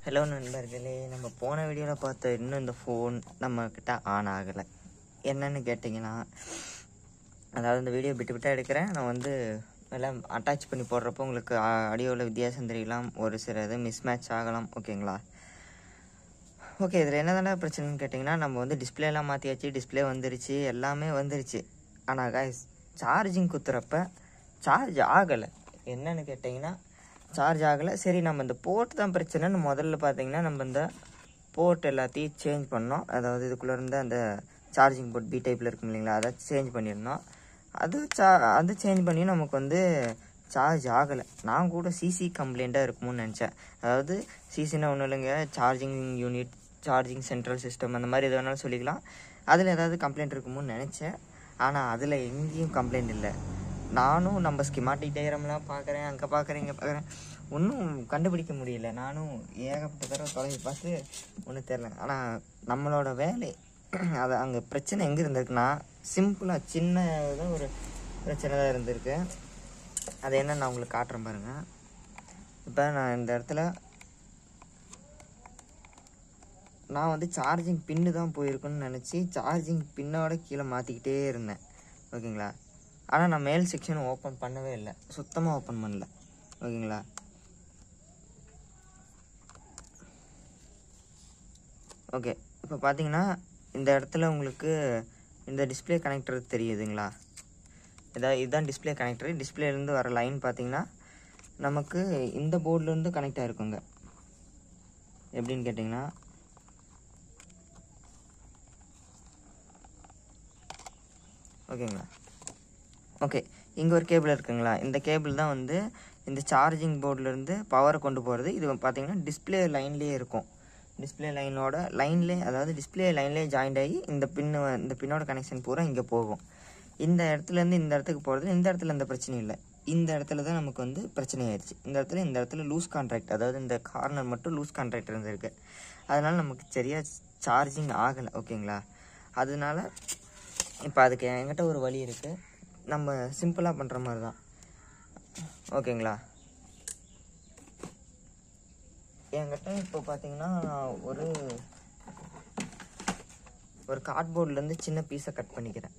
Hello நண்பர்களே, நம்ம போன வீடியோவில் பார்த்த இன்னும் இந்த ஃபோன் நம்மக்கிட்ட ஆன் ஆகலை. என்னன்னு கேட்டிங்கன்னா, அதாவது இந்த வீடியோ விட்டு எடுக்கிறேன். நான் வந்து எல்லாம் அட்டாச் பண்ணி போடுறப்போ உங்களுக்கு ஆடியோவில் வித்தியாசம் தெரியலாம், ஒரு சில இது மிஸ்மேட்ச் ஆகலாம். ஓகேங்களா? ஓகே, இதில் என்ன தானே பிரச்சனைன்னு கேட்டிங்கன்னா, நம்ம வந்து டிஸ்பிளேலாம் மாற்றியாச்சு, டிஸ்பிளே வந்துருச்சு, எல்லாமே வந்துருச்சு. ஆனால் காய்ஸ், சார்ஜிங் குத்துறப்ப சார்ஜ் ஆகலை. என்னன்னு கேட்டிங்கன்னா, சார்ஜ் ஆகலை. சரி, நம்ம இந்த போர்ட் தான் பிரச்சனைன்னு முதல்ல பார்த்தீங்கன்னா நம்ம இந்த போர்ட் எல்லாத்தையும் சேஞ்ச் பண்ணோம். அதாவது இதுக்குள்ளே இருந்த அந்த சார்ஜிங் போர்ட் பி டைப்பில் இருக்கும் இல்லைங்களா, அதை சேஞ்ச் பண்ணியிருந்தோம். அது சேஞ்ச் பண்ணி நமக்கு வந்து சார்ஜ் ஆகலை. நான் கூட சிசி கம்ப்ளைண்ட்டாக இருக்குமோன்னு நினச்சேன். அதாவது சிசின்னா ஒன்றும் இல்லைங்க, charging unit, charging central system, அந்த மாதிரி எது வேணாலும் சொல்லிக்கலாம். அதில் ஏதாவது கம்ப்ளைண்ட் இருக்குமோன்னு நினச்சேன். ஆனால் அதில் எங்கேயும் கம்ப்ளைண்ட் இல்லை. நானும் நம்ம ஸ்கிமாட்டிக் டயக்ராம்லாம் பார்க்குறேன், அங்கே பார்க்குறேன், இங்கே பார்க்குறேன், ஒன்றும் கண்டுபிடிக்க முடியல. நானும் ஏகப்பட்ட தடவை தொலைவி பார்த்து ஒன்றும் தெரில. ஆனால் நம்மளோட வேலை அது அங்கே பிரச்சனை எங்கே இருந்திருக்குன்னா, சிம்பிளாக சின்னதாக ஒரு பிரச்சனை தான் இருந்திருக்கு. அது என்ன நான் உங்களுக்கு காட்டுறேன் பாருங்கள். இப்போ நான் இந்த இடத்துல நான் வந்து சார்ஜிங் பின்னு தான் போயிருக்குன்னு நினச்சி சார்ஜிங் பின்னோட கீழே மாற்றிக்கிட்டே இருந்தேன். ஓகேங்களா? ஆனால் நான் மேல் செக்ஷன் ஓப்பன் பண்ணவே இல்லை, சுத்தமாக ஓப்பன் பண்ணல. ஓகேங்களா? ஓகே, இப்போ பார்த்தீங்கன்னா இந்த இடத்துல உங்களுக்கு இந்த டிஸ்பிளே கனெக்டர் தெரியுதுங்களா? இதுதான் டிஸ்பிளே கனெக்டர். டிஸ்பிளேலேருந்து வர லைன் பார்த்தீங்கன்னா நமக்கு இந்த போர்ட்லேருந்து கனெக்ட் ஆகிருக்குங்க. எப்படின்னு கேட்டிங்கன்னா, ஓகேங்களா? ஓகே, இங்கே ஒரு கேபிள் இருக்குங்களா? இந்த கேபிள் தான் வந்து இந்த சார்ஜிங் போர்ட்லேருந்து பவரை கொண்டு போகிறது. இது பார்த்தீங்கன்னா டிஸ்பிளே லைன்லேயே இருக்கும். டிஸ்பிளே லைன்லேயே, அதாவது டிஸ்பிளே லைன்லேயே ஜாயிண்ட் ஆகி இந்த பின்னோட கனெக்ஷன் பூரா இங்கே போகும். இந்த இடத்துலேருந்து இந்த இடத்துக்கு போகிறது. இந்த இடத்துல எந்த பிரச்சனையும் இல்லை. இந்த இடத்துல தான் நமக்கு வந்து பிரச்சனை ஆயிடுச்சு. இந்த இடத்துல லூஸ் கான்ட்ராக்ட், அதாவது இந்த கார்னர் மட்டும் லூஸ் கான்ட்ராக்ட் இருந்திருக்கு. அதனால் நமக்கு சரியாக சார்ஜிங் ஆகலை. ஓகேங்களா? அதனால இப்போ அதுக்கு என்கிட்ட ஒரு வழி இருக்குது. நம்ம சிம்பிளாக பண்ணுற மாதிரி தான். ஓகேங்களா? என்கிட்ட இப்போ பார்த்தீங்கன்னா ஒரு கார்ட்போர்ட்லேருந்து சின்ன பீஸை கட் பண்ணிக்கிறேன்.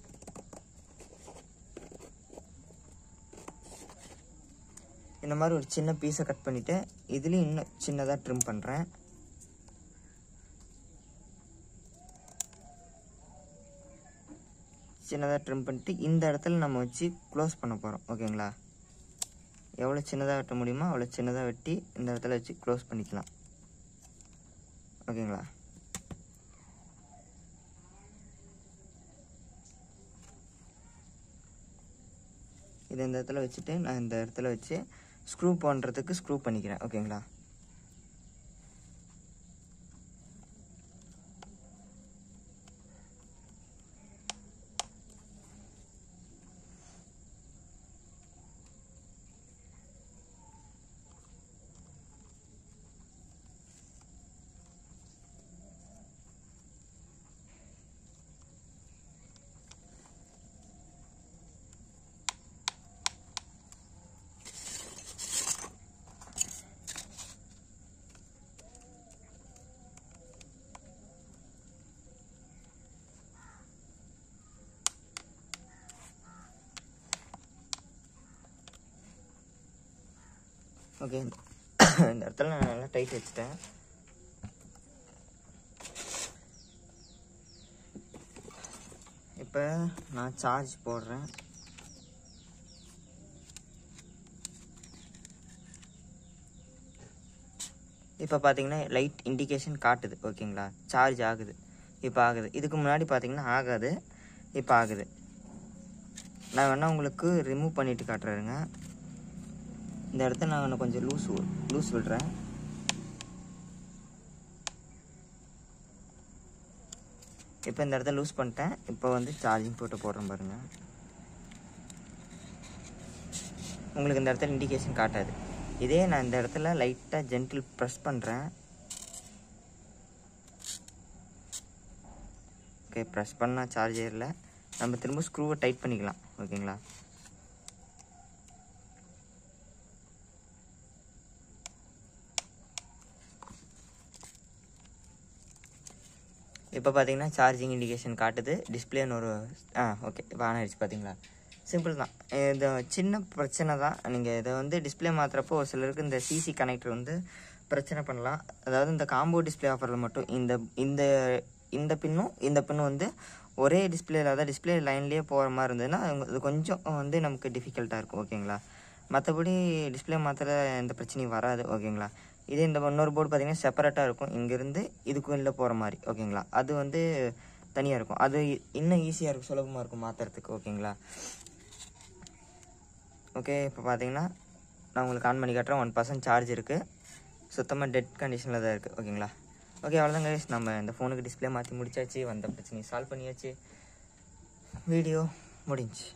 இந்த மாதிரி ஒரு சின்ன பீஸை கட் பண்ணிவிட்டு இதுலேயும் இன்னும் சின்னதாக ட்ரிம் பண்ணுறேன். சின்னதாக ட்ரிம் பண்ணிட்டு இந்த இடத்துல நம்ம வச்சு க்ளோஸ் பண்ண போகிறோம். ஓகேங்களா? எவ்வளோ சின்னதாக வெட்ட முடியுமோ அவ்வளோ சின்னதாக வெட்டி இந்த இடத்துல வச்சு க்ளோஸ் பண்ணிக்கலாம். ஓகேங்களா? இது இந்த இடத்துல வச்சுட்டு நான் இந்த இடத்துல வச்சு ஸ்க்ரூ பண்ணுறதுக்கு ஸ்க்ரூ பண்ணிக்கிறேன். ஓகேங்களா? ஓகே, இந்த இடத்துல நான் நல்லா டைட் வச்சுட்டேன். இப்போ நான் சார்ஜ் போடுறேன். இப்போ பார்த்தீங்கன்னா லைட் இண்டிகேஷன் காட்டுது. ஓகேங்களா? சார்ஜ் ஆகுது. இப்போ ஆகுது. இதுக்கு முன்னாடி பார்த்தீங்கன்னா ஆகாது, இப்போ ஆகுது. நான் வேணால் உங்களுக்கு ரிமூவ் பண்ணிவிட்டு காட்டுறேங்க. இந்த இடத்துல நான் கொஞ்சம் லூஸ் விடுறேன். இப்போ இந்த இடத்த லூஸ் பண்ணிட்டேன். இப்போ வந்து சார்ஜிங் போட்டு போடுறேன் பாருங்கள். உங்களுக்கு இந்த இடத்துல இண்டிகேஷன் காட்டாது. இதே நான் இந்த இடத்துல லைட்டாக ஜென்டில் ப்ரெஸ் பண்ணுறேன். ஓகே, ப்ரெஸ் பண்ணால் சார்ஜ் ஏறல. நம்ம திரும்ப ஸ்க்ரூவை டைட் பண்ணிக்கலாம். ஓகேங்களா? இப்போ பார்த்தீங்கன்னா சார்ஜிங் இண்டிகேஷன் காட்டுது. டிஸ்பிளேன்னு ஒரு ஓகே இப்போ ஆன் ஆகிடுச்சு. பார்த்தீங்களா, சிம்பிள் தான். இது சின்ன பிரச்சனை தான். நீங்கள் இதை வந்து டிஸ்பிளே மாற்றுறப்போ ஒரு சிலருக்கு இந்த சிசி கனெக்டர் வந்து பிரச்சனை பண்ணலாம். அதாவது இந்த காம்போ டிஸ்பிளே ஆஃபரில் மட்டும் இந்த இந்த இந்த பின்னும் வந்து ஒரே டிஸ்பிளேல, அதாவது டிஸ்பிளே லைன்லேயே போகிற மாதிரி இருந்ததுன்னா அது கொஞ்சம் வந்து நமக்கு டிஃபிகல்ட்டாக இருக்கும். ஓகேங்களா, மற்றபடி டிஸ்பிளே மாத்திர எந்த பிரச்சனையும் வராது. ஓகேங்களா, இதே இந்த இன்னொரு போர்டு பார்த்தீங்கன்னா செப்பரேட்டாக இருக்கும். இங்கேருந்து இதுக்கு வெளில போகிற மாதிரி. ஓகேங்களா, அது வந்து தனியாக இருக்கும். அது இன்னும் ஈஸியாக இருக்கும், சுலபமாக இருக்கும் மாற்றுறதுக்கு. ஓகேங்களா, ஓகே இப்போ பார்த்தீங்கன்னா நான் உங்களுக்கு ஆன் பண்ணி காட்டுறேன். 1% சார்ஜ் இருக்குது. சுத்தமாக டெட் கண்டிஷனில் தான் இருக்குது. ஓகேங்களா, ஓகே அவ்வளோதாங்க கைஸ். நம்ம இந்த ஃபோனுக்கு டிஸ்பிளே மாற்றி முடிச்சாச்சு. வந்த பிரச்சனையை சால்வ் பண்ணியாச்சு. வீடியோ முடிஞ்சு.